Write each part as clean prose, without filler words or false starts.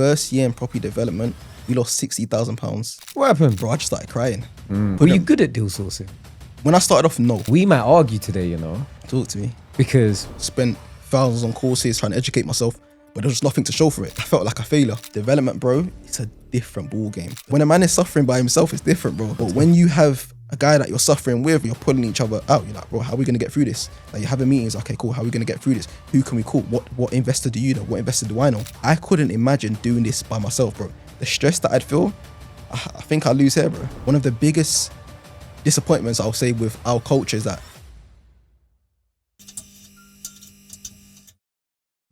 first year in property development, we lost £60,000. What happened? Bro, I just started crying. Were you good at deal sourcing? When I started off, no. We might argue today, you know. Talk to me. Because spent thousands on courses trying to educate myself, but there was nothing to show for it. I felt like a failure. Development, bro, it's a different ball game. When a man is suffering by himself, it's different, bro. But when you have a guy that you're suffering with, you're pulling each other out. You're like, bro, how are we gonna get through this? Like, you're having meetings. Okay, cool. How are we gonna get through this? Who can we call? What investor do you know? What investor do I know? I couldn't imagine doing this by myself, bro. The stress that I'd feel, I think I'd lose hair, bro. One of the biggest disappointments I'll say with our culture is that.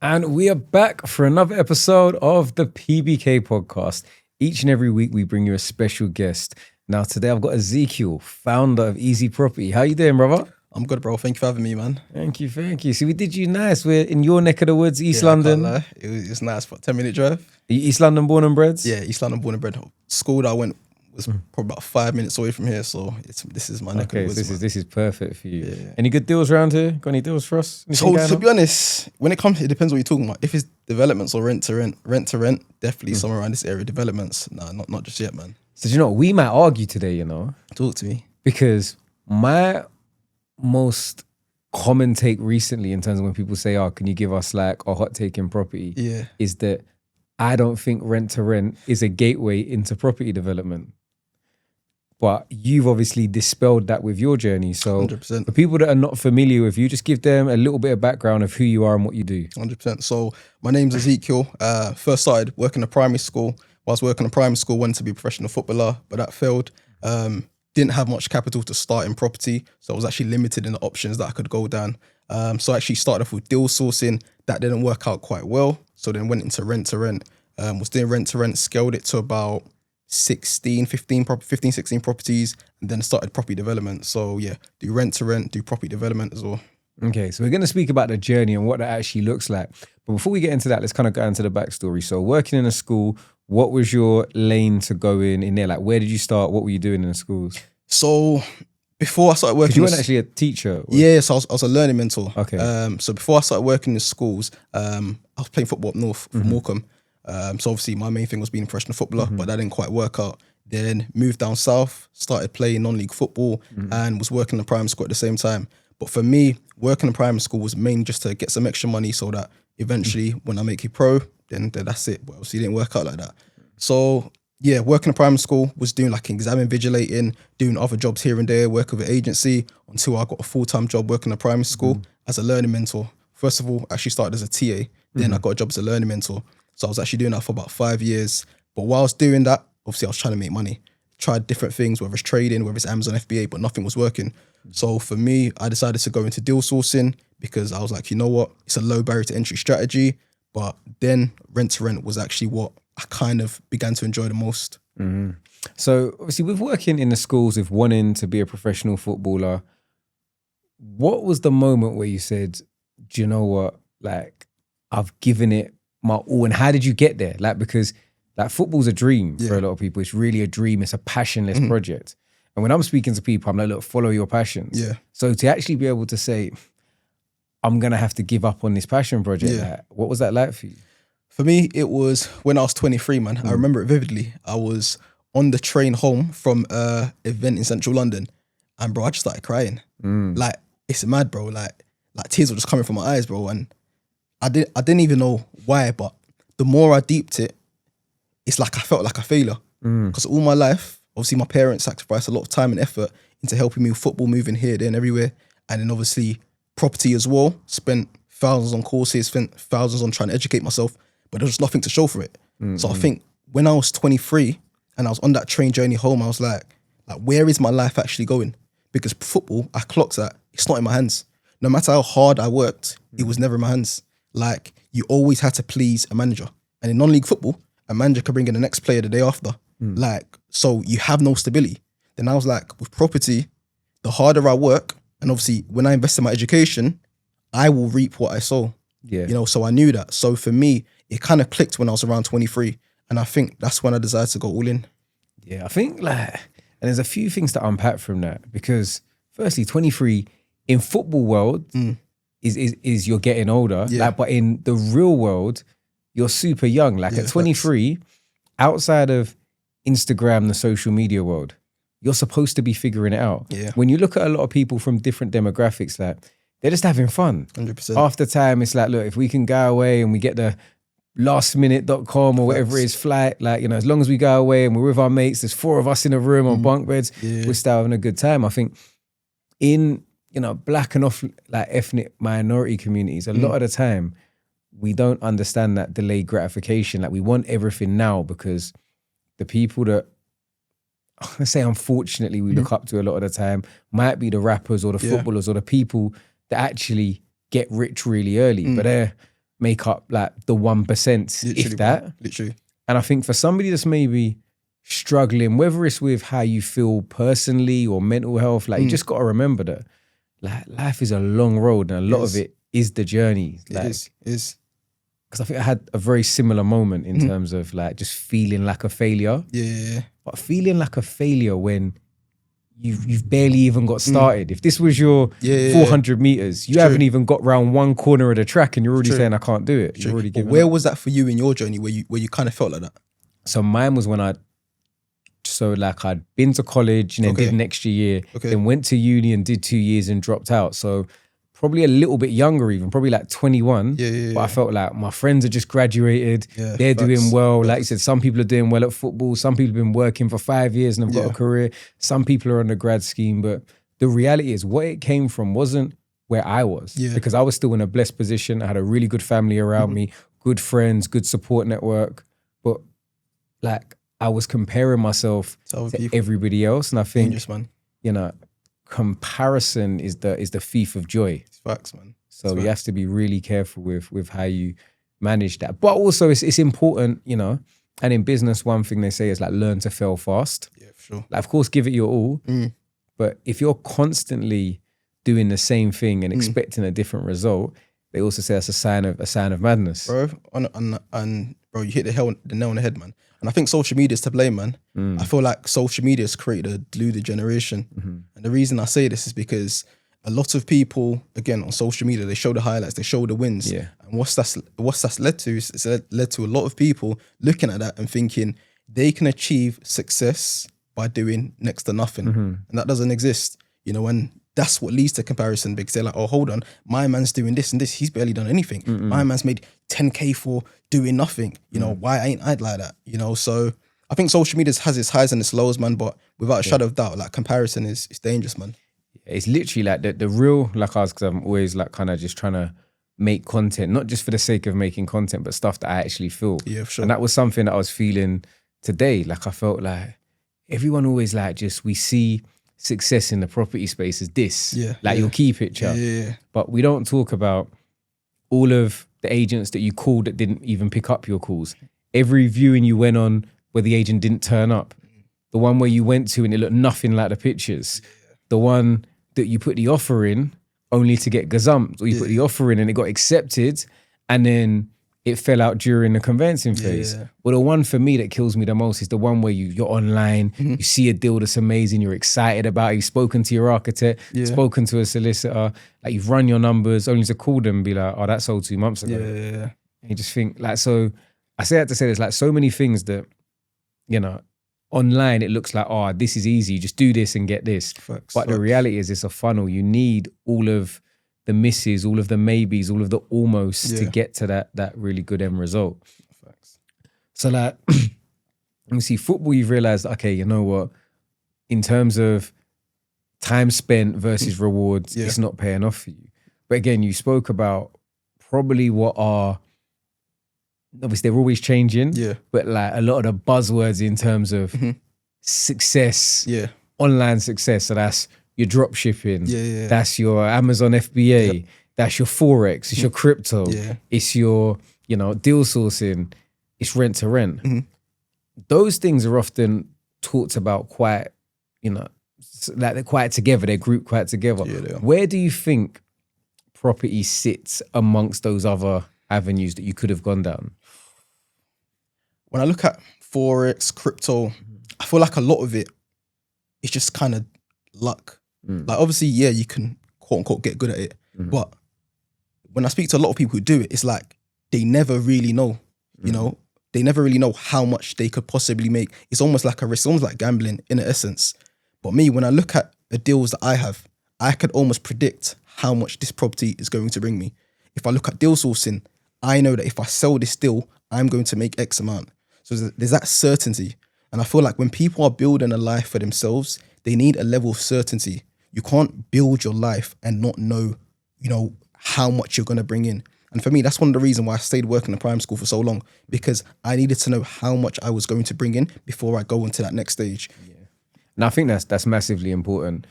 And we are back for another episode of the PBK podcast. Each and every week we bring you a special guest. Now today I've got Ezekiel, founder of Easy Property. How you doing, brother? I'm good, bro. Thank you for having me, man. Thank you. See, we did you nice. We're in your neck of the woods, East London. I can't lie. It's nice, but 10-minute drive. Are you East London born and bred? Yeah, East London born and bred. School that I went was probably about 5 minutes away from here, so this is my neck of the woods. So this is perfect for you. Yeah. Any good deals around here? Got any deals for us? So to be honest, when it comes, it depends what you're talking about. If it's developments or rent to rent, definitely somewhere around this area. Developments, nah, not just yet, man. So do you know, we might argue today, you know. Talk to me. Because my most common take recently in terms of when people say, oh, can you give us like a hot take in property? Yeah. Is that I don't think rent to rent is a gateway into property development. But you've obviously dispelled that with your journey. So 100%. For people that are not familiar with you, just give them a little bit of background of who you are and what you do. 100%. So my name's Ezekiel. First started working in primary school. While I was working in primary school, wanted to be a professional footballer, but that failed. Didn't have much capital to start in property. So I was actually limited in the options that I could go down. So I actually started off with deal sourcing. That didn't work out quite well. So then went into rent to rent. Was doing rent to rent, scaled it to about 16 properties, and then started property development. So yeah, do rent to rent, do property development as well. Okay, so we're going to speak about the journey and what that actually looks like. But before we get into that, let's kind of go into the backstory. So working in a school, what was your lane to go in there? Like, where did you start? What were you doing in the schools? So before I started working, you weren't actually a teacher. Yeah, so I was a learning mentor. Okay. So before I started working in schools, I was playing football up north for Morecambe. So obviously my main thing was being a professional footballer, but that didn't quite work out. Then moved down south, started playing non-league football and was working in the primary school at the same time. But for me, working in primary school was mainly just to get some extra money so that eventually when I make it pro, then that's it. But obviously it didn't work out like that. So yeah, working in primary school was doing like exam invigilating, doing other jobs here and there, working with an agency until I got a full-time job working in primary school as a learning mentor. First of all, I actually started as a TA. Then I got a job as a learning mentor. So I was actually doing that for about 5 years. But while I was doing that, obviously I was trying to make money. Tried different things, whether it's trading, whether it's Amazon FBA, but nothing was working. So for me, I decided to go into deal sourcing because I was like, you know what? It's a low barrier to entry strategy. But then rent to rent was actually what I kind of began to enjoy the most. So obviously with working in the schools, with wanting to be a professional footballer, what was the moment where you said, do you know what? Like, I've given it my all. And how did you get there? Like, because like football's a dream for a lot of people. It's really a dream. It's a passionless project. And when I'm speaking to people, I'm like, look, follow your passions. Yeah. So to actually be able to say, I'm going to have to give up on this passion project. Like, what was that like for you? For me, it was when I was 23, man. I remember it vividly. I was on the train home from an event in central London and bro, I just started crying. Like, it's mad, bro. Like tears were just coming from my eyes, bro. And I didn't even know why, but the more I deeped it, it's like I felt like a failure. Because all my life, obviously my parents sacrificed a lot of time and effort into helping me with football, moving here, there and everywhere. And then obviously property as well. Spent thousands on courses, spent thousands on trying to educate myself, but there was nothing to show for it. So I think when I was 23 and I was on that train journey home, I was like, where is my life actually going? Because football, I clocked that it's not in my hands. No matter how hard I worked, it was never in my hands. Like, you always had to please a manager. And in non-league football, a manager could bring in the next player the day after. Like, so you have no stability. Then I was like, with property, the harder I work, and obviously when I invest in my education, I will reap what I sow. Yeah. You know, so I knew that. So for me, it kind of clicked when I was around 23. And I think that's when I decided to go all in. Yeah, I think like, and there's a few things to unpack from that, because firstly, 23 in football world is you're getting older. Yeah. Like, but in the real world, you're super young. Like Yeah, at 23, outside of Instagram, the social media world, you're supposed to be figuring it out. Yeah. When you look at a lot of people from different demographics, like they're just having fun. 100%. After time, it's like, look, if we can go away and we get the lastminute.com or whatever it is flight, like, you know, as long as we go away and we're with our mates, there's 4 of us in a room on bunk beds, we're still having a good time. I think in, you know, black and ethnic minority communities, a lot of the time, we don't understand that delayed gratification. Like we want everything now because the people that, let's say unfortunately we look up to a lot of the time might be the rappers or the footballers or the people that actually get rich really early, but they make up like the 1%, if that. Literally. And I think for somebody that's maybe struggling, whether it's with how you feel personally or mental health, like you just got to remember that like life is a long road and a lot of it is the journey. Like, it is. Because I think I had a very similar moment in terms of like just feeling like a failure. Yeah. But feeling like a failure when you've barely even got started. If this was your 400 meters, you haven't even got round one corner of the track and you're already saying I can't do it. You're already giving Where up. was that for you in your journey where you kind of felt like that? So mine was when I'd been to college and then did an extra year, then went to uni and did 2 years and dropped out. So probably a little bit younger even, probably like 21. But I felt like my friends are just graduated. They're doing well. Like you said, some people are doing well at football. Some people have been working for 5 years and have got a career. Some people are on the grad scheme. But the reality is what it came from wasn't where I was. Because I was still in a blessed position. I had a really good family around me, good friends, good support network. But like I was comparing myself to everybody else. And I think, you know, comparison is the thief of joy. It's facts, man. So you have to be really careful with how you manage that. But also it's important, you know, and in business, one thing they say is like learn to fail fast. Yeah, for sure. Like, of course, give it your all. But if you're constantly doing the same thing and expecting a different result, they also say that's a sign of madness. Bro, and bro, you hit the nail on the head, man. And I think social media is to blame, man. I feel like social media has created a deluded generation. And the reason I say this is because a lot of people, again, on social media, they show the highlights, they show the wins. And what's that's led to is it's led to a lot of people looking at that and thinking they can achieve success by doing next to nothing. And that doesn't exist, you know, and that's what leads to comparison because they're like, oh, hold on, my man's doing this and this. He's barely done anything. My man's made 10K for doing nothing. You know, why ain't I like that? You know, so I think social media has its highs and its lows, man, but without a shadow of doubt, like comparison is dangerous, man. It's literally like the real, like I was, because I'm always like kind of just trying to make content, not just for the sake of making content, but stuff that I actually feel. Yeah, for sure. And that was something that I was feeling today. Like I felt like everyone always like just, we see success in the property space as this, your key picture. But we don't talk about all of the agents that you called that didn't even pick up your calls. Every viewing you went on where the agent didn't turn up. The one where you went to and it looked nothing like the pictures. The one that you put the offer in only to get gazumped, or you put the offer in and it got accepted and then it fell out during the conveyancing phase. Well, the one for me that kills me the most is the one where you're online, you see a deal that's amazing, you're excited about it, you've spoken to your architect, spoken to a solicitor, like you've run your numbers, only to call them and be like, oh, that sold 2 months ago. And you just think like, so I say that to say there's like so many things that, you know, online it looks like, oh, this is easy, you just do this and get this. But the reality is it's a funnel. You need all of the misses, all of the maybes, all of the almost to get to that really good end result. So like, let me see, football, you've realized, okay, you know what, in terms of time spent versus rewards, it's not paying off for you. But again, you spoke about probably what are, obviously they're always changing, but like a lot of the buzzwords in terms of success, online success. So that's your drop shipping, that's your Amazon FBA, that's your Forex, it's your crypto, it's your, you know, deal sourcing, it's rent to rent. Those things are often talked about quite, you know, like they're quite together, they're grouped quite together. Where do you think property sits amongst those other avenues that you could have gone down? When I look at Forex, crypto, I feel like a lot of it is just kind of luck. Like obviously, you can quote unquote get good at it. But when I speak to a lot of people who do it, it's like they never really know. You know, they never really know how much they could possibly make. It's almost like a risk, almost like gambling in essence. But me, when I look at the deals that I have, I could almost predict how much this property is going to bring me. If I look at deal sourcing, I know that if I sell this deal, I'm going to make X amount. So there's that certainty. And I feel like when people are building a life for themselves, they need a level of certainty. You can't build your life and not know, you know, how much you're going to bring in. And for me, that's one of the reasons why I stayed working in primary school for so long, because I needed to know how much I was going to bring in before I go into that next stage. Yeah. And I think that's massively important.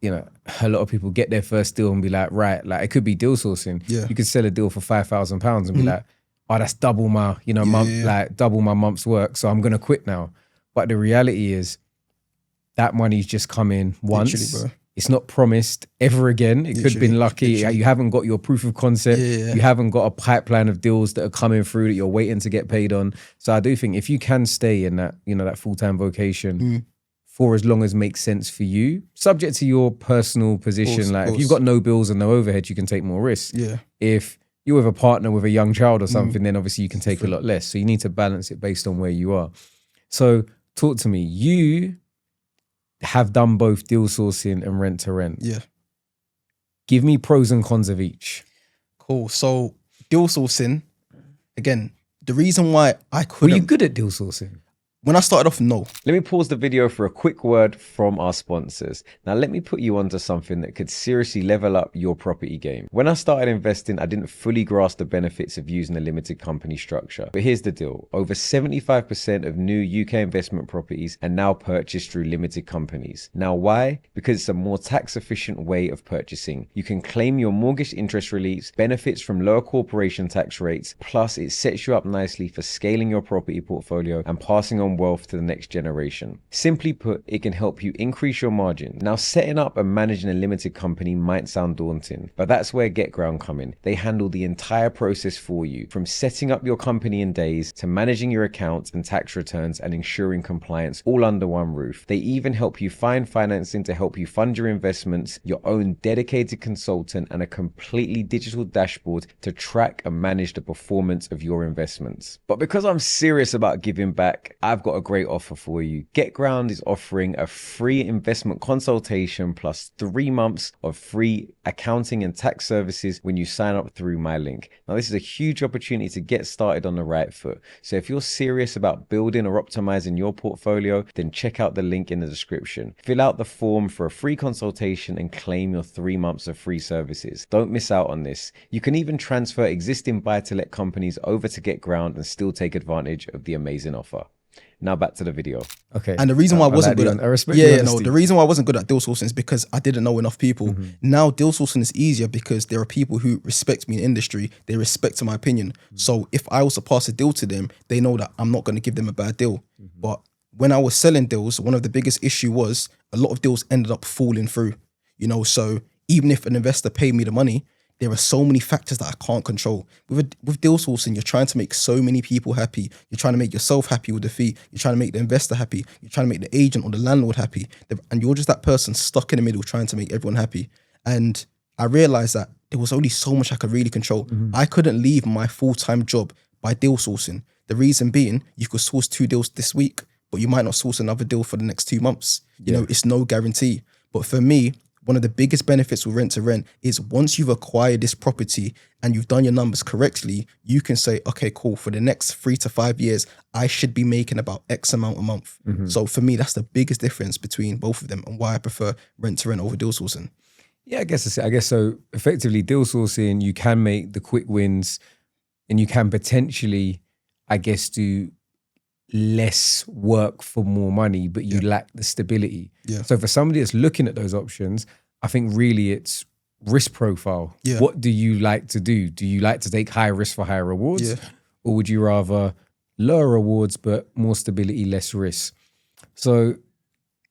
You know, a lot of people get their first deal and be like, right, like it could be deal sourcing. Yeah. You could sell a deal for £5,000 and be like, oh, that's double my, you know, like double my month's work. So I'm going to quit now. But the reality is that money's just come in once. Literally, bro. It's not promised ever again. It could have been lucky. You haven't got your proof of concept. You haven't got a pipeline of deals that are coming through that you're waiting to get paid on. So I do think if you can stay in that, you know, that full-time vocation for as long as makes sense for you, subject to your personal position. Like if you've got no bills and no overhead, you can take more risks. Yeah. If you're with a partner with a young child or something, then obviously you can take a lot less. So you need to balance it based on where you are. So talk to me. You have done both deal sourcing and rent to rent. Yeah. Give me pros and cons of each. Cool. So deal sourcing, again, the reason why I couldn't... Were you good at deal sourcing? When I started off, no. Let me pause the video for a quick word from our sponsors. Now, let me put you onto something that could seriously level up your property game. When I started investing, I didn't fully grasp the benefits of using a limited company structure. But here's the deal. Over 75% of new UK investment properties are now purchased through limited companies. Now, why? Because it's a more tax efficient way of purchasing. You can claim your mortgage interest reliefs, benefits from lower corporation tax rates, plus it sets you up nicely for scaling your property portfolio and passing on wealth to the next generation. Simply put, it can help you increase your margin. Now, setting up and managing a limited company might sound daunting, but that's where GetGround come in. They handle the entire process for you, from setting up your company in days to managing your accounts and tax returns and ensuring compliance all under one roof. They even help you find financing to help you fund your investments, your own dedicated consultant, and a completely digital dashboard to track and manage the performance of your investments. But because I'm serious about giving back, I've got a great offer for you. GetGround is offering a free investment consultation plus 3 months of free accounting and tax services when you sign up through my link. Now, this is a huge opportunity to get started on the right foot. So if you're serious about building or optimizing your portfolio, then check out the link in the description. Fill out the form for a free consultation and claim your 3 months of free services. Don't miss out on this. You can even transfer existing buy-to-let companies over to GetGround and still take advantage of the amazing offer. Now back to the video. Okay. And the reason why I wasn't good at the reason why I wasn't good at deal sourcing is because I didn't know enough people. Now deal sourcing is easier because there are people who respect me in industry. They respect my opinion. So if I was to pass a deal to them, they know that I'm not going to give them a bad deal. But when I was selling deals, one of the biggest issue was a lot of deals ended up falling through. You know, so even if an investor paid me the money, there are so many factors that I can't control. With deal sourcing, you're trying to make so many people happy. You're trying to make yourself happy with the fee. You're trying to make the investor happy. You're trying to make the agent or the landlord happy. And you're just that person stuck in the middle trying to make everyone happy. And I realized that there was only so much I could really control. I couldn't leave my full-time job by deal sourcing. The reason being, you could source 2 deals this week, but you might not source another deal for the next 2 months. You know, it's no guarantee. But for me, one of the biggest benefits with rent to rent is once you've acquired this property and you've done your numbers correctly, you can say, okay, cool, for the next 3 to 5 years, I should be making about X amount a month. So for me, that's the biggest difference between both of them and why I prefer rent to rent over deal sourcing. Yeah, I guess so. Effectively, deal sourcing, you can make the quick wins and you can potentially, I guess, do less work for more money, but you lack the stability. So for somebody that's looking at those options, I think really it's risk profile. What do you like to do? Do you like to take high risk for high rewards? Or would you rather lower rewards but more stability, less risk? So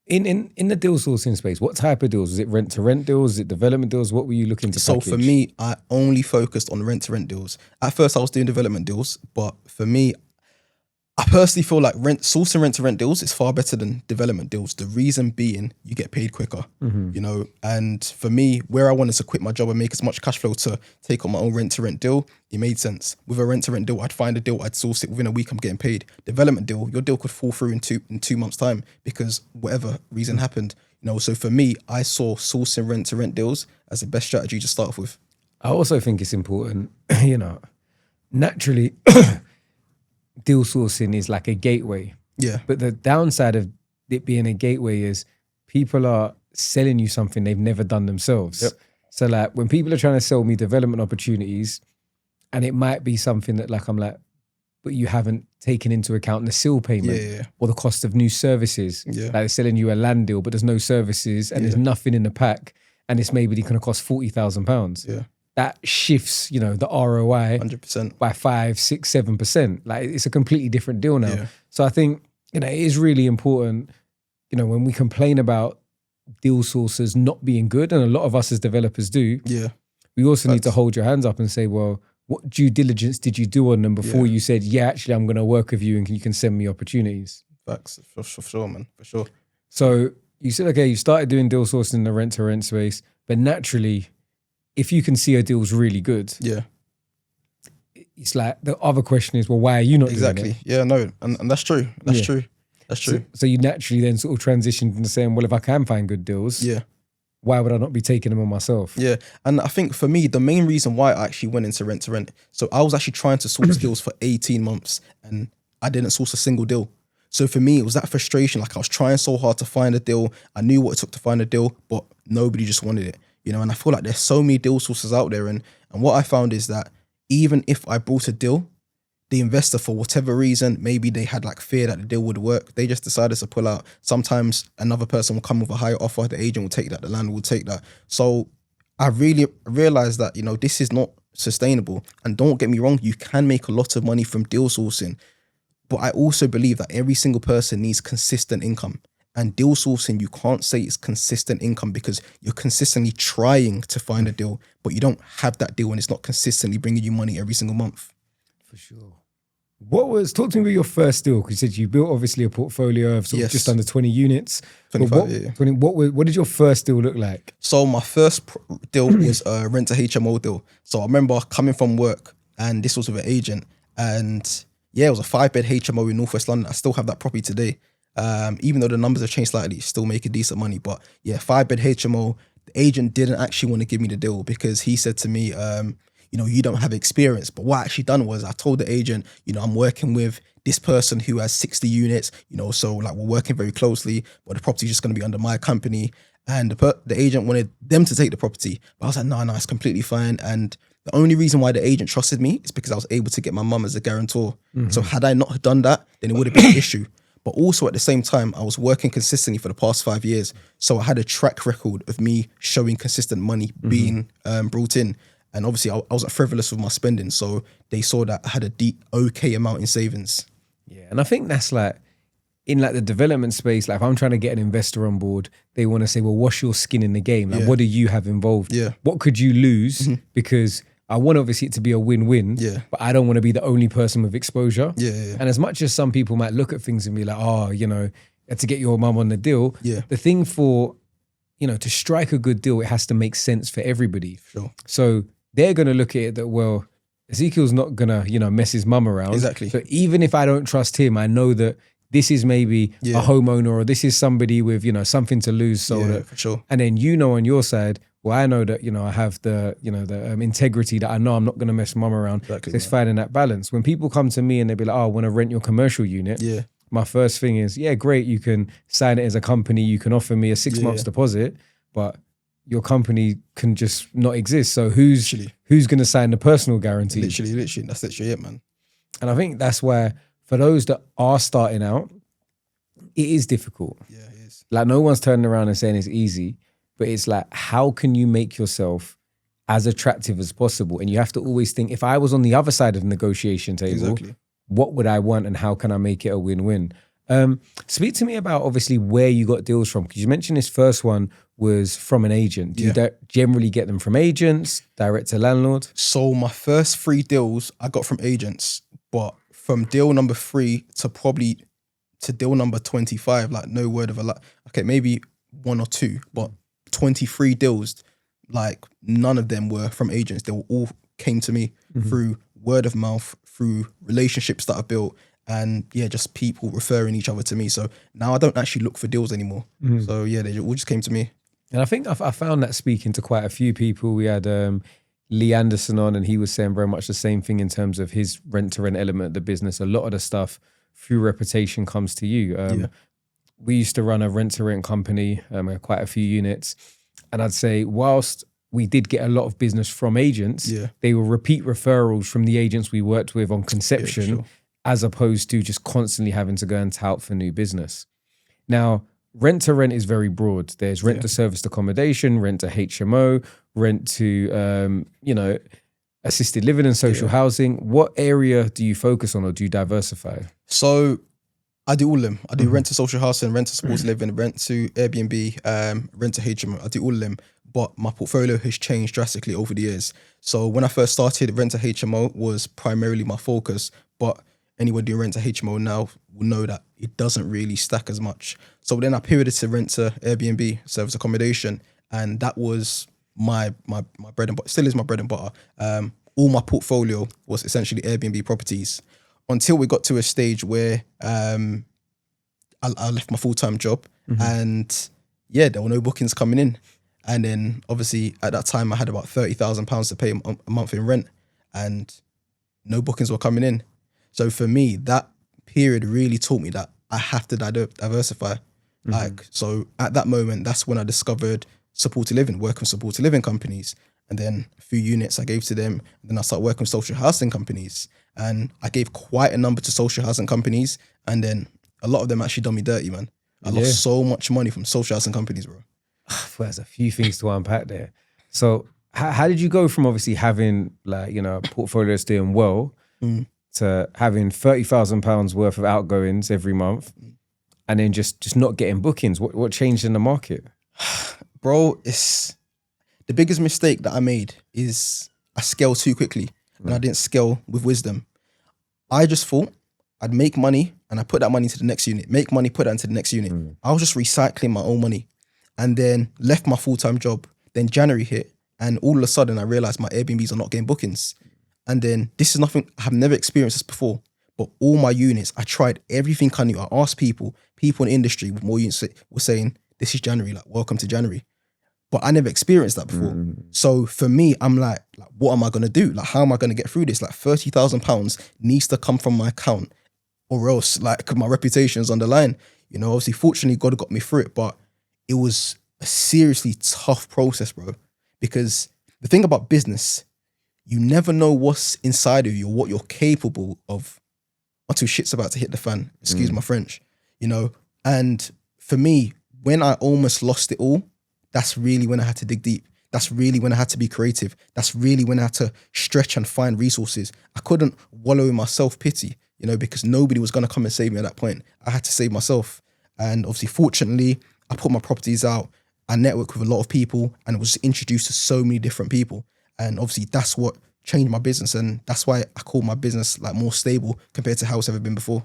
in the deal sourcing space, what type of deals? Was it rent to rent deals? Is it development deals? What were you looking to package? So for me, I only focused on rent to rent deals. At first I was doing development deals, but for me, I personally feel like sourcing rent to rent deals is far better than development deals. The reason being, you get paid quicker, you know. And for me, where I wanted to quit my job and make as much cash flow to take on my own rent to rent deal, it made sense. With a rent to rent deal, I'd find a deal, I'd source it within a week, I'm getting paid. Development deal, your deal could fall through in 2 months' time because whatever reason happened, you know. So for me, I saw sourcing rent to rent deals as the best strategy to start off with. I also think it's important, you know, naturally. Deal sourcing is like a gateway. Yeah. But the downside of it being a gateway is people are selling you something they've never done themselves. Yep. So like when people are trying to sell me development opportunities, and it might be something that like I'm like, but you haven't taken into account the seal payment or the cost of new services. Yeah. Like they're selling you a land deal, but there's no services and there's nothing in the pack, and it's maybe going to cost £40,000. Yeah. That shifts, you know, the ROI 100%. by 5, 6, 7%. Like it's a completely different deal now. Yeah. So I think, you know, it is really important, you know, when we complain about deal sources not being good, and a lot of us as developers do, we also need to hold your hands up and say, well, what due diligence did you do on them before you said, yeah, actually, I'm going to work with you and you can send me opportunities? Facts, for sure, man, for sure. So you said, okay, you started doing deal sourcing in the rent to rent space, but naturally, if you can see a deal's really good, it's like the other question is, well, why are you not doing it? Yeah, no, and that's true. That's true. That's true. So you naturally then sort of transitioned into saying, well, if I can find good deals, why would I not be taking them on myself? Yeah, and I think for me, the main reason why I actually went into rent to rent, so I was actually trying to source deals for 18 months and I didn't source a single deal. So for me, it was that frustration. Like I was trying so hard to find a deal. I knew what it took to find a deal, but nobody just wanted it. You know, and I feel like there's so many deal sources out there. And what I found is that even if I brought a deal, the investor, for whatever reason, maybe they had like fear that the deal would work, they just decided to pull out. Sometimes another person will come with a higher offer, the agent will take that, the landlord will take that. So I really realized that, you know, this is not sustainable. And don't get me wrong, you can make a lot of money from deal sourcing. But I also believe that every single person needs consistent income. And deal sourcing, you can't say it's consistent income because you're consistently trying to find a deal, but you don't have that deal and it's not consistently bringing you money every single month. For sure. Talk to me about your first deal, because you said you built obviously a portfolio of sort of just under 20 units. 25, 20, what did your first deal look like? So my first deal was a rent to HMO deal. So I remember coming from work and this was with an agent, and it was a 5-bed HMO in Northwest London. I still have that property today. Even though the numbers have changed slightly, still making decent money. But 5-bed HMO, the agent didn't actually want to give me the deal because he said to me, you know, you don't have experience. But what I actually done was I told the agent, you know, I'm working with this person who has 60 units, you know, so like we're working very closely, but the property is just going to be under my company. And the agent wanted them to take the property. But I was like, no, it's completely fine. And the only reason why the agent trusted me is because I was able to get my mum as a guarantor. So had I not done that, then it would have been an issue. But also at the same time, I was working consistently for the past 5 years. So I had a track record of me showing consistent money being brought in. And obviously I wasn't frivolous with my spending. So they saw that I had a deep, okay amount in savings. Yeah. And I think that's like, in like the development space, like if I'm trying to get an investor on board, they want to say, well, what's your skin in the game? Like what do you have involved? Yeah. What could you lose? Because I want obviously it to be a win-win, but I don't want to be the only person with exposure. And as much as some people might look at things and be like, oh, you know, to get your mum on the deal, the thing for, you know, to strike a good deal, it has to make sense for everybody. Sure. So they're going to look at it that, well, Ezekiel's not going to, you know, mess his mum around. Exactly. So even if I don't trust him, I know that this is maybe a homeowner or this is somebody with, you know, something to lose. So that, for sure. And then, you know, on your side, well, I know that, you know, I have the, you know, the integrity that I know I'm not going to mess mum around. Exactly, so it's finding that balance. When people come to me and they be like, oh, I want to rent your commercial unit. My first thing is, great. You can sign it as a company. You can offer me a 6 months deposit, but your company can just not exist. So who's going to sign the personal guarantee? Literally. That's literally it, man. And I think that's where, for those that are starting out, it is difficult. Yeah, it is. Like no one's turning around and saying it's easy, but it's like, how can you make yourself as attractive as possible? And you have to always think, if I was on the other side of the negotiation table, what would I want and how can I make it a win-win? Speak to me about obviously where you got deals from, because you mentioned this first one was from an agent. Do you generally get them from agents, direct to landlord? So my first 3 deals I got from agents, but from deal number 3 to probably to deal number 25, like no word of a lie. Okay, maybe 1 or 2, but 23 deals, like none of them were from agents. They all came to me through word of mouth, through relationships that I built, and yeah, just people referring each other to me. So now I don't actually look for deals anymore. So yeah, they all just came to me. And I think I found that speaking to quite a few people. We had Lee Anderson on, and he was saying very much the same thing in terms of his rent-to-rent element of the business. A lot of the stuff through reputation comes to you. We used to run a rent-to-rent company, quite a few units. And I'd say whilst we did get a lot of business from agents, they were repeat referrals from the agents we worked with on conception, as opposed to just constantly having to go and tout for new business. Now, rent to rent is very broad. There's rent to serviced accommodation, rent to HMO, rent to, assisted living and social housing. What area do you focus on, or do you diversify? So I do all of them. I do rent to social housing, rent to supported living, rent to Airbnb, rent to HMO. I do all of them. But my portfolio has changed drastically over the years. So when I first started, rent to HMO was primarily my focus. But anyone doing rent to HMO now will know that it doesn't really stack as much. So then I pivoted to rent to Airbnb, service accommodation, and that was my bread and butter. Still is my bread and butter. All my portfolio was essentially Airbnb properties until we got to a stage where I left my full-time job, and yeah, there were no bookings coming in. And then obviously at that time I had about £30,000 to pay a month in rent, and no bookings were coming in. So for me, that period really taught me that I have to diversify. Like, so at that moment, that's when I discovered supported living, working with supported living companies. And then a few units I gave to them. And then I started working with social housing companies. And I gave quite a number to social housing companies. And then a lot of them actually done me dirty, man. I lost so much money from social housing companies, bro. There's a few things to unpack there. So how did you go from obviously having a portfolio that's doing well to having £30,000 worth of outgoings every month, and then just not getting bookings? What changed in the market? Bro, it's the biggest mistake that I made is I scaled too quickly, and I didn't scale with wisdom. I just thought I'd make money and I put that money into the next unit, make money, put that into the next unit. I was just recycling my own money, and then left my full-time job. Then January hit, and all of a sudden I realized my Airbnbs are not getting bookings. And then this is nothing, I have never experienced this before, but all my units, I tried everything I knew. I asked people in the industry with more units were saying, this is January, like, welcome to January. But I never experienced that before. So for me, I'm like, what am I going to do? Like, how am I going to get through this? Like, £30,000 needs to come from my account, or else like my reputation's on the line. You know, obviously, fortunately, God got me through it, but it was a seriously tough process, bro. Because the thing about business, you never know what's inside of you or what you're capable of until shit's about to hit the fan. Excuse my French, you know? And for me, when I almost lost it all, that's really when I had to dig deep. That's really when I had to be creative. That's really when I had to stretch and find resources. I couldn't wallow in my self-pity, you know, because nobody was going to come and save me at that point. I had to save myself. And obviously, fortunately, I put my properties out. I networked with a lot of people and was introduced to so many different people. And obviously that's what changed my business. And that's why I call my business like more stable compared to how it's ever been before.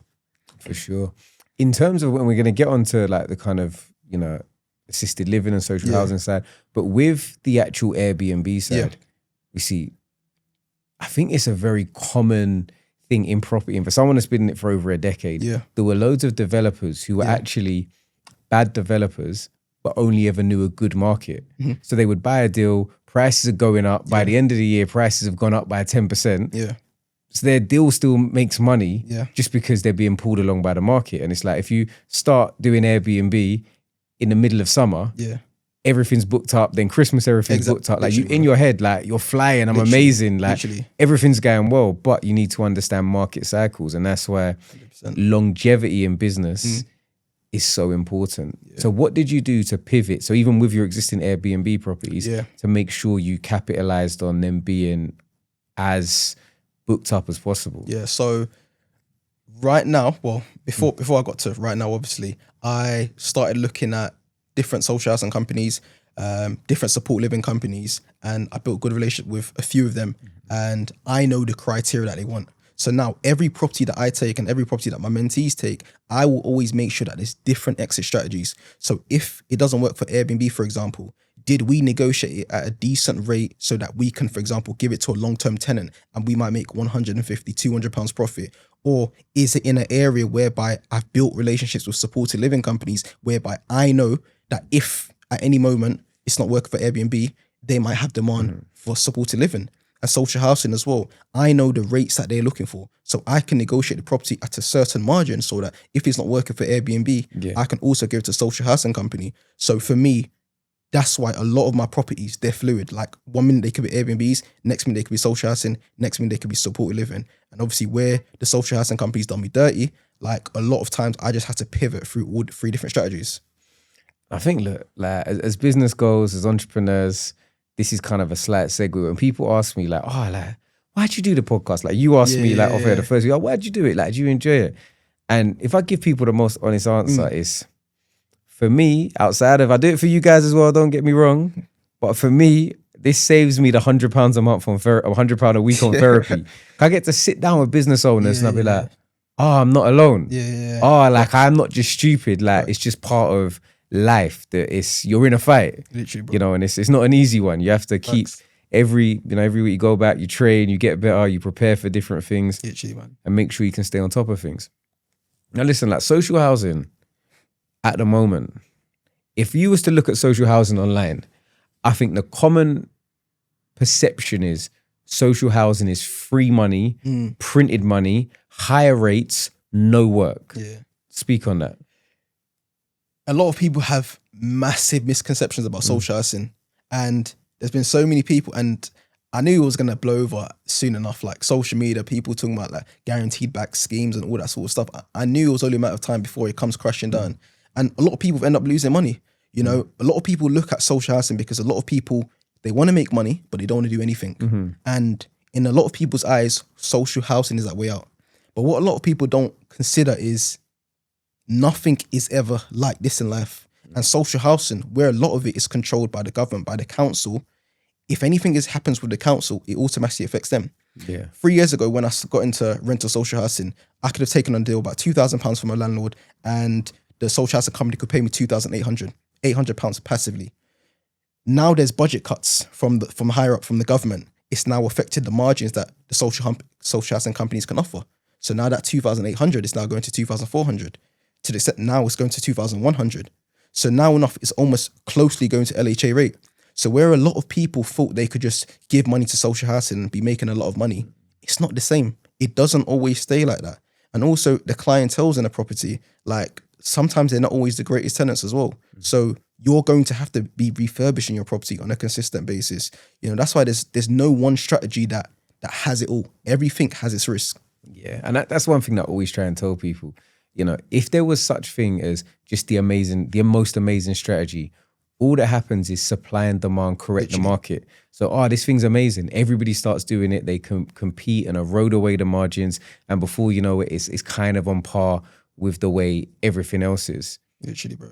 For sure. In terms of when we're going to get onto like the kind of, you know, assisted living and social housing side, but with the actual Airbnb side, we see, I think it's a very common thing in property. And for someone that's been in it for over a decade, there were loads of developers who were actually bad developers, but only ever knew a good market. So they would buy a deal, prices are going up. By the end of the year, prices have gone up by 10%. So their deal still makes money just because they're being pulled along by the market. And it's like, if you start doing Airbnb in the middle of summer, everything's booked up, then Christmas, everything's booked up. Like you, in your head, like you're flying, I'm amazing. Like everything's going well, but you need to understand market cycles. And that's why 100%. Longevity in business is so important. So what did you do to pivot? So even with your existing Airbnb properties, to make sure you capitalized on them being as booked up as possible? So right now, well, before I got to right now, obviously, I started looking at different social housing companies, different support living companies, and I built a good relationship with a few of them. And I know the criteria that they want. So now every property that I take and every property that my mentees take, I will always make sure that there's different exit strategies. So if it doesn't work for Airbnb, for example, did we negotiate it at a decent rate so that we can, for example, give it to a long-term tenant and we might make 150, 200 pounds profit? Or is it in an area whereby I've built relationships with supported living companies whereby I know that if at any moment it's not working for Airbnb, they might have demand for supported living and social housing as well. I know the rates that they're looking for. So I can negotiate the property at a certain margin so that if it's not working for Airbnb, I can also give it to a social housing company. So for me, that's why a lot of my properties, they're fluid. Like 1 minute they could be Airbnbs, next minute they could be social housing, next minute they could be supported living. And obviously where the social housing companies done me dirty, like a lot of times I just had to pivot through all 3 different strategies. I think, look, like as business goes, as entrepreneurs, this is kind of a slight segue. When people ask me like, oh, like, why'd you do the podcast? Like you asked me like off air the first week, oh, why'd you do it? Like, do you enjoy it? And if I give people the most honest answer is, for me, outside of, I do it for you guys as well, don't get me wrong. But for me, this saves me the £100 a month on £100 a week on therapy. I get to sit down with business owners and I'll be like, oh, I'm not alone. Oh, like I'm not just stupid. Like it's just part of life that you're in a fight. Literally, bro. You know, and it's not an easy one. You have to keep every week you go back, you train, you get better, you prepare for different things. Literally, man. And make sure you can stay on top of things. Now listen, like social housing, at the moment, if you was to look at social housing online, I think the common perception is social housing is free money, printed money, higher rates, no work. Yeah. Speak on that. A lot of people have massive misconceptions about social housing, and there's been so many people, and I knew it was going to blow over soon enough, like social media, people talking about like guaranteed back schemes and all that sort of stuff. I knew it was only a matter of time before it comes crashing down. And a lot of people end up losing money. You know, a lot of people look at social housing because a lot of people, they want to make money, but they don't want to do anything. And in a lot of people's eyes, social housing is that way out. But what a lot of people don't consider is nothing is ever like this in life. And social housing, where a lot of it is controlled by the government, by the council, if anything happens with the council, it automatically affects them. 3 years ago, when I got into rental social housing, I could have taken on a deal about £2,000 from a landlord, and the social housing company could pay me £2,800 passively. Now there's budget cuts from higher up from the government. It's now affected the margins that the social housing companies can offer. So now that 2,800 is now going to 2,400. To the extent now it's going to 2,100. So now enough is almost closely going to LHA rate. So where a lot of people thought they could just give money to social housing and be making a lot of money, it's not the same. It doesn't always stay like that. And also the clientele's in a property, like sometimes they're not always the greatest tenants as well. So you're going to have to be refurbishing your property on a consistent basis. You know, that's why there's no one strategy that has it all. Everything has its risk. Yeah, and that's one thing that I always try and tell people. You know, if there was such thing as just the most amazing strategy, all that happens is supply and demand correct the market. So, this thing's amazing. Everybody starts doing it. They can compete and erode away the margins. And before you know it, it's kind of on par with the way everything else is. Literally, bro.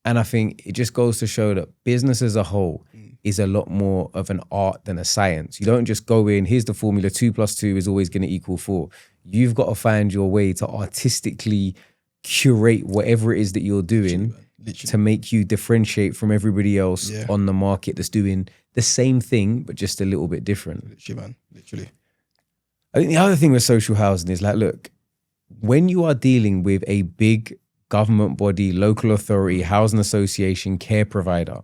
And I think it just goes to show that business as a whole is a lot more of an art than a science. You don't just go in, here's the formula, 2 + 2 is always going to equal 4. You've got to find your way to artistically curate whatever it is that you're doing to make you differentiate from everybody else on the market that's doing the same thing, but just a little bit different. Literally, man. Literally. I think the other thing with social housing is like, look, when you are dealing with a big government body, local authority, housing association, care provider,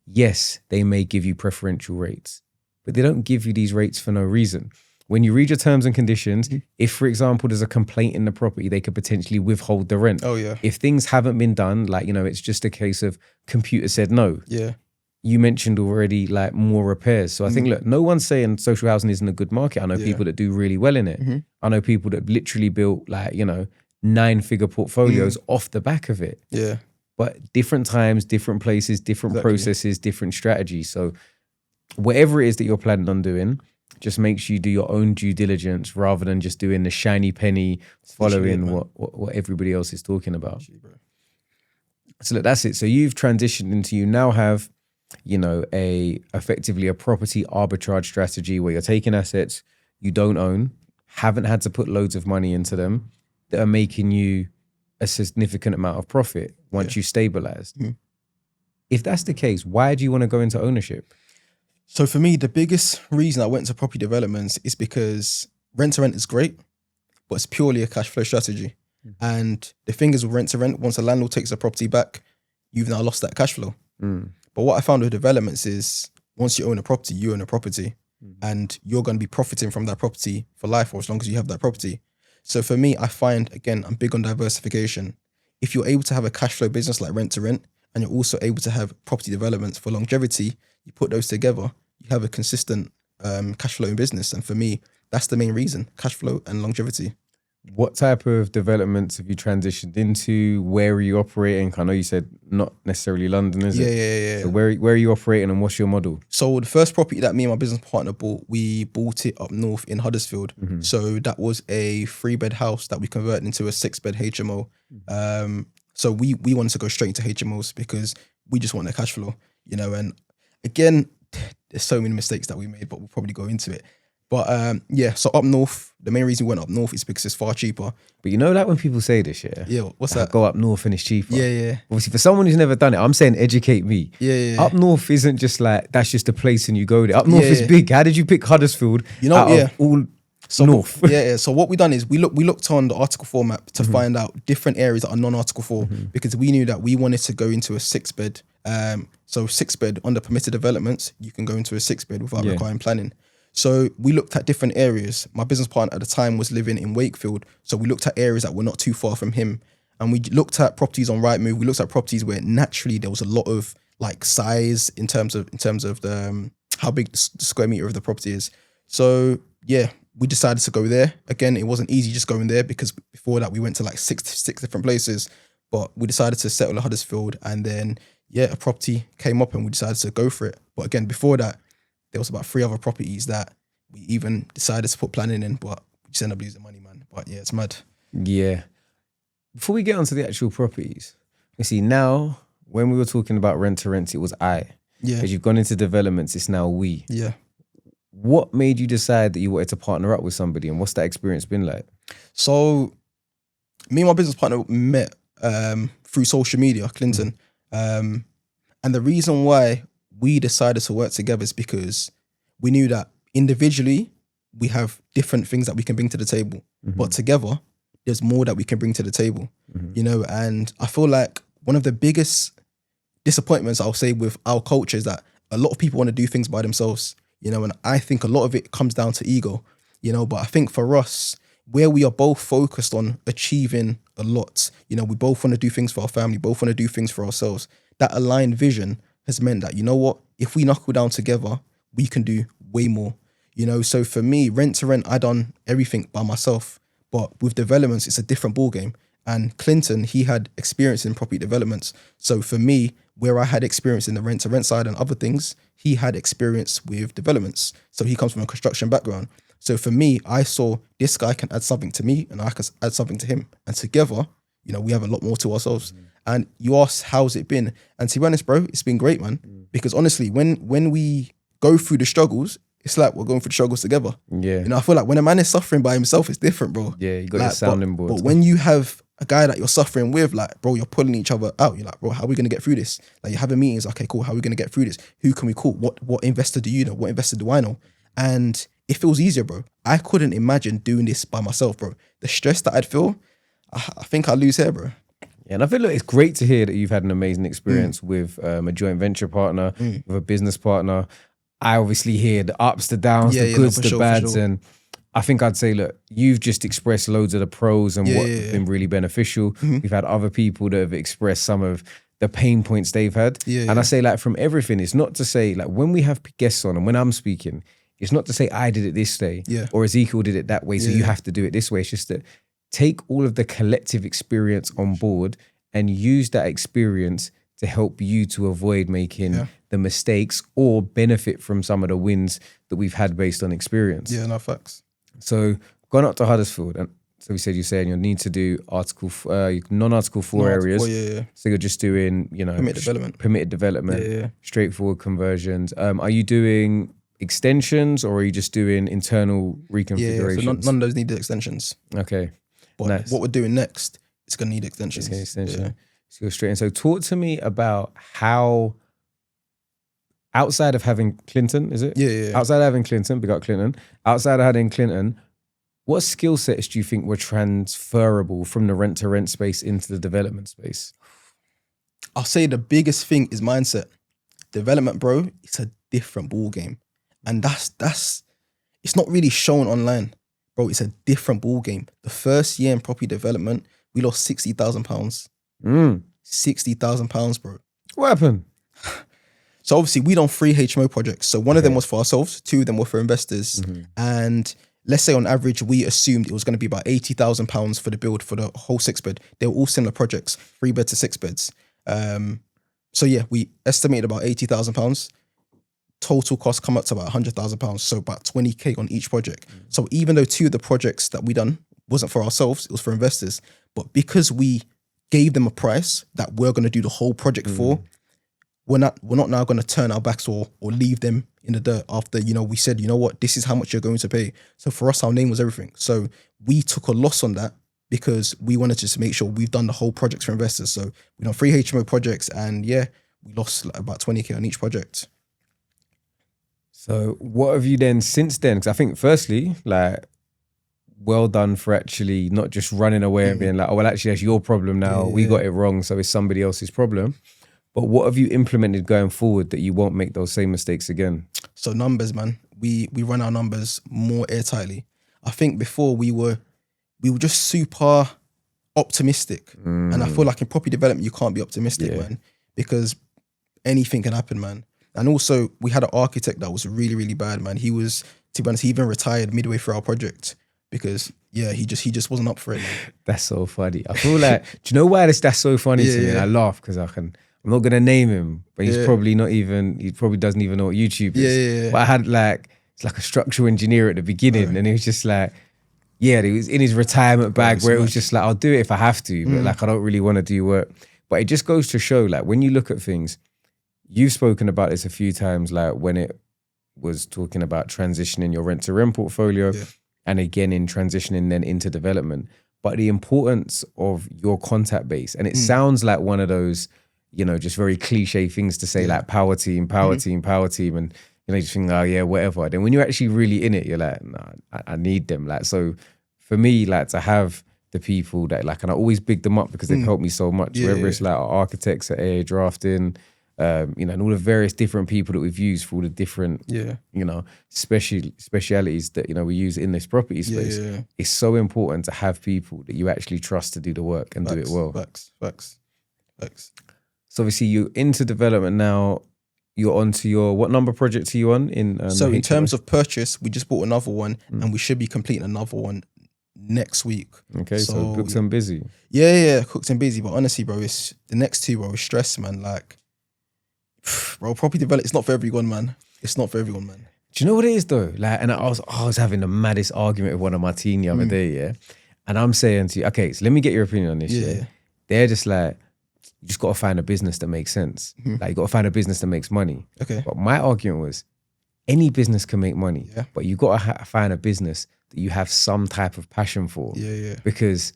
yes, they may give you preferential rates, but they don't give you these rates for no reason. When you read your terms and conditions, if, for example, there's a complaint in the property, they could potentially withhold the rent. Oh, yeah. If things haven't been done, like, you know, it's just a case of computer said no. Yeah. You mentioned already, like, more repairs. So I think, look, no one's saying social housing isn't a good market. I know people that do really well in it. I know people that literally built, like, you know, 9-figure portfolios off the back of it. Yeah. But different times, different places, different processes, different strategies. So whatever it is that you're planning on doing, just make sure you do your own due diligence rather than just doing the shiny penny, following what everybody else is talking about. So look, that's it. So you've transitioned into, you now have, you know, effectively a property arbitrage strategy where you're taking assets you don't own, haven't had to put loads of money into them, that are making you a significant amount of profit once you stabilized. If that's the case, why do you want to go into ownership? So for me, the biggest reason I went to property developments is because rent to rent is great, but it's purely a cash flow strategy. And the thing is with rent to rent, once a landlord takes the property back, you've now lost that cash flow. But what I found with developments is once you own a property, you own a property and you're going to be profiting from that property for life or as long as you have that property. So for me, I find, again, I'm big on diversification. If you're able to have a cash flow business like rent to rent, and you're also able to have property developments for longevity, you put those together, you have a consistent cash flow in business. And for me, that's the main reason, cash flow and longevity. What type of developments have you transitioned into? Where are you operating? I know you said not necessarily London, is it? Yeah. So where are you operating and what's your model? So the first property that me and my business partner bought, we bought it up north in Huddersfield. So that was a 3-bed house that we converted into a 6-bed HMO. So we wanted to go straight into HMOs because we just want the cash flow, you know. And again, there's so many mistakes that we made, but we'll probably go into it. But so up north, the main reason we went up north is because it's far cheaper. But you know, like when people say this, Yeah, what's that? Go up north and it's cheaper. Yeah. Obviously, for someone who's never done it, I'm saying educate me. Yeah. Up north isn't just like, that's just a place and you go there. Up north is big. How did you pick Huddersfield out of all north? So what we done is we looked on the Article 4 map to find out different areas that are non-Article 4 because we knew that we wanted to go into a 6-bed. So 6-bed under permitted developments, you can go into a 6-bed without requiring planning. So we looked at different areas. My business partner at the time was living in Wakefield. So we looked at areas that were not too far from him. And we looked at properties on Rightmove. We looked at properties where naturally there was a lot of like size in terms of the how big the square meter of the property is. So we decided to go there. Again, it wasn't easy just going there because before that we went to like six different places. But we decided to settle at Huddersfield and then a property came up and we decided to go for it. But again, before that, there was about 3 other properties that we even decided to put planning in, but we just ended up losing money, man. But it's mad. Yeah. Before we get onto the actual properties, you see now, when we were talking about rent to rent, it was I. Yeah. Because you've gone into developments, it's now we. Yeah. What made you decide that you wanted to partner up with somebody and what's that experience been like? So me and my business partner met through social media, Clinton. And the reason why we decided to work together is because we knew that individually we have different things that we can bring to the table, but together there's more that we can bring to the table, you know. And I feel like one of the biggest disappointments I'll say with our culture is that a lot of people want to do things by themselves, you know, and I think a lot of it comes down to ego, you know. But I think for us, where we are both focused on achieving a lot, you know, we both want to do things for our family, both want to do things for ourselves. That aligned vision has meant that, you know what, if we knuckle down together, we can do way more, you know. So for me, rent to rent, I done everything by myself, but with developments, it's a different ballgame. And Clinton, he had experience in property developments. So for me, where I had experience in the rent to rent side and other things, he had experience with developments. So he comes from a construction background. So for me, I saw this guy can add something to me and I can add something to him. And together, you know, we have a lot more to ourselves. And you asked, how's it been? And to be honest, bro, it's been great, man. Because honestly, when we go through the struggles, it's like we're going through the struggles together. Yeah. You know, I feel like when a man is suffering by himself, it's different, bro. Yeah, you got your sounding board. But when you have a guy that you're suffering with, like, bro, you're pulling each other out. You're like, bro, how are we going to get through this? Like, you're having meetings. Okay, cool. How are we going to get through this? Who can we call? What investor do you know? What investor do I know? And it feels easier, bro. I couldn't imagine doing this by myself, bro. The stress that I'd feel, I think I'd lose hair, bro. Yeah, and I feel like it's great to hear that you've had an amazing experience with a joint venture partner, with a business partner. I obviously hear the ups, the downs, the goods, the bads. And I think I'd say, look, you've just expressed loads of the pros and what have been really beneficial. We've had other people that have expressed some of the pain points they've had. And I say, like, from everything, it's not to say, like, when we have guests on and when I'm speaking, it's not to say I did it this way or Ezekiel did it that way, so you have to do it this way. It's just that take all of the collective experience on board and use that experience to help you to avoid making the mistakes or benefit from some of the wins that we've had based on experience. Yeah, no, facts. So gone up to Huddersfield, and so we said you're saying you'll need to do non-Article 4 areas. So you're just doing, you know, permitted development, straightforward conversions. Are you doing extensions, or are you just doing internal reconfigurations? So none of those need the extensions. Okay. But Nice. what we're doing next, it's going to need extensions. Okay, extension. Yeah. So go straight in. So talk to me about how, outside of having Clinton, is it? Yeah. Outside of having Clinton, big up Clinton. Outside of having Clinton, what skill sets do you think were transferable from the rent-to-rent space into the development space? I'll say the biggest thing is mindset. Development, bro, it's a different ball game. And that's it's not really shown online. Bro, it's a different ball game. The first year in property development, we lost £60,000. £60,000, bro. What happened? So obviously we done 3 HMO projects. So one of them was for ourselves, 2 of them were for investors. And let's say on average, we assumed it was going to be about £80,000 for the build for the whole 6-bed. They were all similar projects, 3-bed to 6 beds. So yeah, we estimated about £80,000. Total cost come up to about £100,000. So about 20K on each project. So even though 2 of the projects that we done wasn't for ourselves, it was for investors. But because we gave them a price that we're going to do the whole project for, we're not now going to turn our backs or leave them in the dirt after, we said, you know what, this is how much you're going to pay. So for us, our name was everything. So we took a loss on that because we wanted to just make sure we've done the whole project for investors. So we done 3 HMO projects and yeah, we lost like about 20K on each project. So what have you then since then? Because I think firstly, like, well done for actually not just running away and being like, oh, well, actually, that's your problem now. We got it wrong, so it's somebody else's problem. But what have you implemented going forward that you won't make those same mistakes again? So numbers, man. We run our numbers more airtightly. I think before we were just super optimistic. And I feel like in property development, you can't be optimistic, man, because anything can happen, man. And also we had an architect that was really, really bad, man. He was, to be honest, he even retired midway through our project because he just wasn't up for it, man. That's so funny. I feel like, do you know why that's so funny to me? And I laugh because I'm not going to name him, but he's probably he probably doesn't even know what YouTube is. But I had it's like a structural engineer at the beginning and he was just like, he was in his retirement bag where it was just like, I'll do it if I have to, but like, I don't really want to do work. But it just goes to show, like, when you look at things, you've spoken about this a few times, like when it was talking about transitioning your rent-to-rent portfolio and again in transitioning then into development, but the importance of your contact base. And it sounds like one of those, just very cliche things to say, like power team, and you just think, oh yeah, whatever. Then when you're actually really in it, you're like, nah, I need them. Like, so for me, like, to have the people that and I always big them up because they've helped me so much, whether it's like our architects at AA Drafting, and all the various different people that we've used for all the different, specialities that, we use in this property space. It's so important to have people that you actually trust to do the work and do it well. Facts. So obviously you're into development now. You're onto your, what number project are you on? So in terms of purchase, we just bought another one and we should be completing another one next week. Okay, so cooked and busy. Yeah, cooked and busy. But honestly, bro, it's the next 2, bro, is stress, man. Like, bro, property development, it's not for everyone, man. It's not for everyone, man. Do you know what it is though? Like, and I was having the maddest argument with one of my team the other day, and I'm saying to you, okay, so let me get your opinion on this. They're just like, you just got to find a business that makes sense. Like, you got to find a business that makes money. Okay. But my argument was, any business can make money, but you got to find a business that you have some type of passion for. Because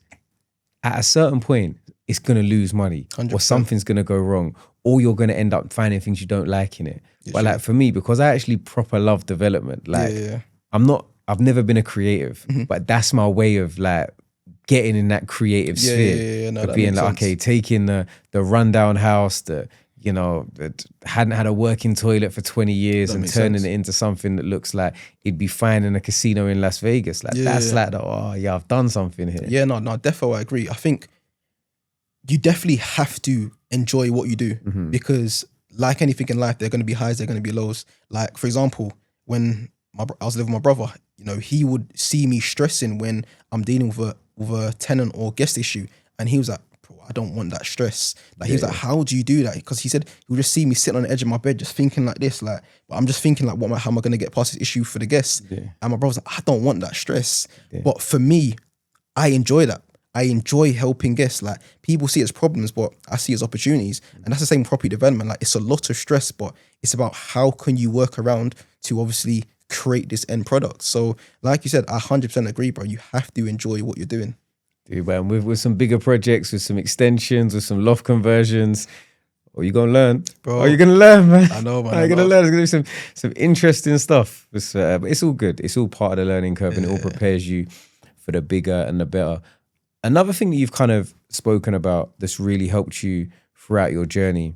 at a certain point, it's going to lose money 100%. Or something's going to go wrong, or you're going to end up finding things you don't like in it. But like, for me, because I actually proper love development, like I've never been a creative, but that's my way of like getting in that creative sphere. No, of being like, okay, taking the rundown house that, that hadn't had a working toilet for 20 years and turning it into something that looks like it'd be fine in a casino in Las Vegas. Like, that's like, I've done something here. Yeah, no, definitely I agree. I think you definitely have to enjoy what you do because like anything in life, there are going to be highs, there are going to be lows. Like, for example, when I was living with my brother, he would see me stressing when I'm dealing with a tenant or guest issue. And he was like, bro, I don't want that stress. Like, he was like, how do you do that? Because he said he would just see me sitting on the edge of my bed just thinking like this. Like, but I'm just thinking like, how am I going to get past this issue for the guests? And my brother's like, I don't want that stress. But for me, I enjoy that. I enjoy helping guests. Like people see it as problems, but I see it as opportunities. And that's the same property development. Like it's a lot of stress, but it's about how can you work around to obviously create this end product. So like you said, I 100% agree, bro. You have to enjoy what you're doing. Dude, man, with some bigger projects, with some extensions, with some loft conversions, or you gonna learn, Bro. Oh, you're gonna learn, man. I know, man. You're gonna learn. There's gonna be some interesting stuff. But it's all good. It's all part of the learning curve, and it all prepares you for the bigger and the better. Another thing that you've kind of spoken about that's really helped you throughout your journey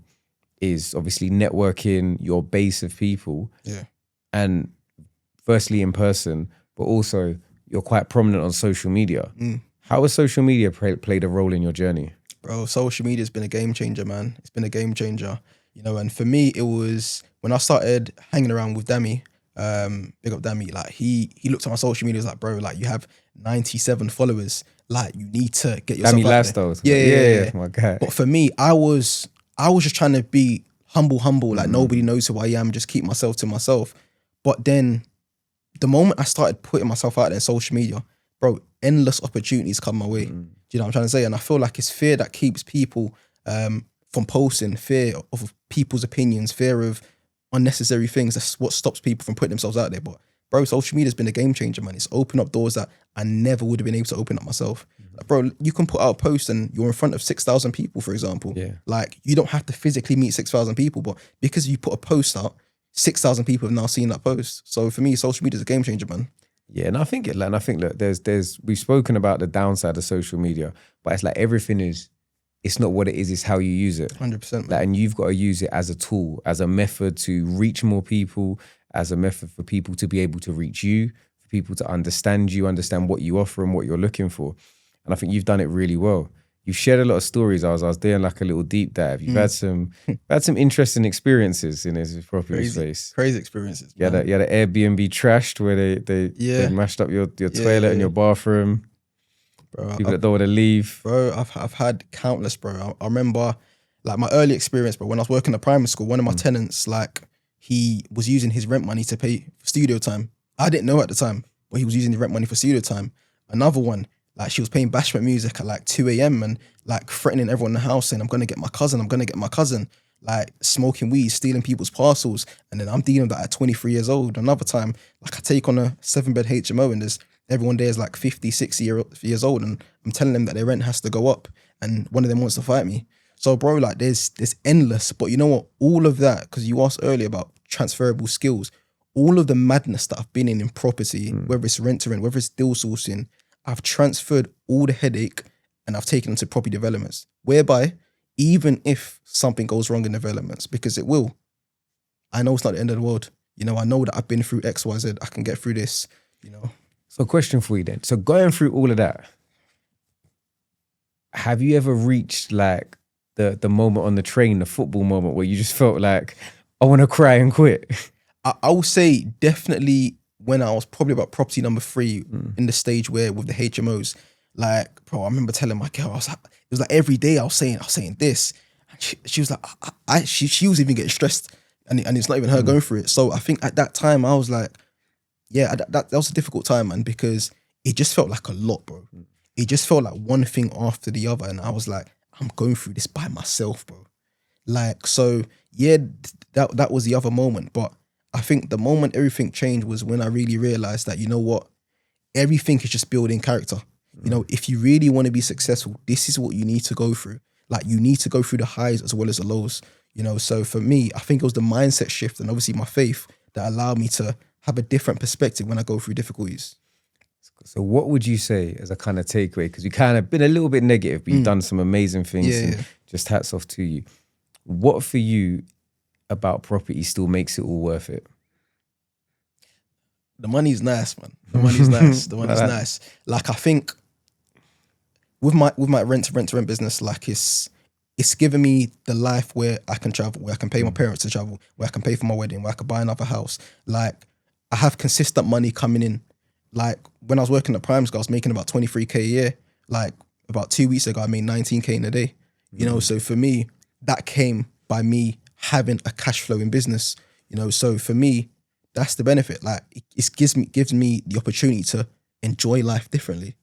is obviously networking your base of people. Yeah. And firstly in person, but also you're quite prominent on social media. How has social media played a role in your journey? Bro, social media has been a game changer, man. It's been a game changer. You know, and for me, it was when I started hanging around with Dami, big up Dami, like he looked at my social media, he was like, bro, like you have 97 followers. Like you need to get yourself Dami out there. Lifestyles. Yeah. My God. But for me, I was just trying to be humble, like nobody knows who I am, just keep myself to myself. But then the moment I started putting myself out there on social media, bro, endless opportunities come my way. Do you know what I'm trying to say? And I feel like it's fear that keeps people from posting, fear of people's opinions, fear of unnecessary things. That's what stops people from putting themselves out there. But bro, social media has been a game changer, man. It's opened up doors that I never would have been able to open up myself. Like, bro, you can put out a post and you're in front of 6,000 people, for example. Yeah. Like you don't have to physically meet 6,000 people, but because you put a post out, 6,000 people have now seen that post. So for me, social media is a game changer, man. Yeah, and I think look, there's we've spoken about the downside of social media, but it's like everything is, it's not what it is, it's how you use it. 100%. Like, and you've got to use it as a tool, as a method to reach more people, as a method for people to be able to reach you, for people to understand you, understand what you offer and what you're looking for. And I think you've done it really well. You've shared a lot of stories. I was doing like a little deep dive. You've had some interesting experiences in this property space. Crazy experiences. You had an Airbnb trashed where they mashed up your toilet and your bathroom. Bro, People that don't want to leave. Bro, I've had countless, bro. I remember like my early experience, bro, when I was working at primary school, one of my tenants, like he was using his rent money to pay for studio time. I didn't know at the time, but he was using the rent money for studio time. Another one, like she was playing bashment music at like 2 a.m. and like threatening everyone in the house saying, I'm going to get my cousin, like smoking weed, stealing people's parcels. And then I'm dealing with that at 23 years old. Another time, like I take on a 7-bed HMO and everyone there is like 50, 60 years old and I'm telling them that their rent has to go up and one of them wants to fight me. So bro, like there's endless, but you know what? All of that, because you asked earlier about transferable skills, all of the madness that I've been in property, whether it's rent to rent, whether it's deal sourcing, I've transferred all the headache and I've taken them to property developments, whereby even if something goes wrong in developments, because it will, I know it's not the end of the world. You know, I know that I've been through X, Y, Z. I can get through this, you know. So question for you then. So going through all of that, have you ever reached like the moment on the train, the football moment where you just felt like, I want to cry and quit? I will say definitely when I was probably about property number 3 in the stage where with the HMOs, like, bro, I remember telling my girl, it was like every day I was saying this. And she was like, she was even getting stressed and it's not even her going through it. So I think at that time I was like, yeah, that was a difficult time, man, because it just felt like a lot, bro. It just felt like one thing after the other. And I was like, I'm going through this by myself, bro. Like, so yeah, that was the other moment. But I think the moment everything changed was when I really realized that, you know what, everything is just building character. You know, if you really want to be successful, this is what you need to go through. Like you need to go through the highs as well as the lows, you know? So for me, I think it was the mindset shift and obviously my faith that allowed me to have a different perspective when I go through difficulties. So what would you say as a kind of takeaway? Because you kind of been a little bit negative, but you've done some amazing things. Yeah. Just hats off to you. What for you about property still makes it all worth it? The money's nice, man. The money's nice. The money's nice. Like I think with my rent to rent business, like it's given me the life where I can travel, where I can pay my parents to travel, where I can pay for my wedding, where I can buy another house. Like I have consistent money coming in. Like when I was working at Prime School, I was making about 23k a year. Like about 2 weeks ago, I made 19k in a day. You know, so for me, that came by me having a cash flow in business. You know, so for me, that's the benefit. Like it gives me the opportunity to enjoy life differently.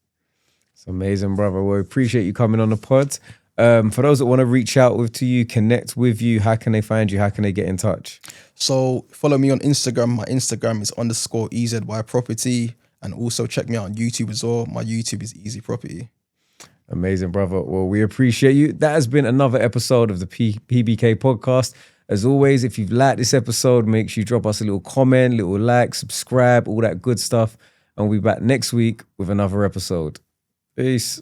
It's amazing, brother. We appreciate you coming on the pod. For those that want to reach out to you, connect with you, how can they find you? How can they get in touch? So follow me on Instagram. My Instagram is _EZY property. And also check me out on YouTube as well. My YouTube is Easy Property. Amazing, brother. Well, we appreciate you. That has been another episode of the PBK podcast. As always, if you've liked this episode, make sure you drop us a little comment, little like, subscribe, all that good stuff. And we'll be back next week with another episode. Peace.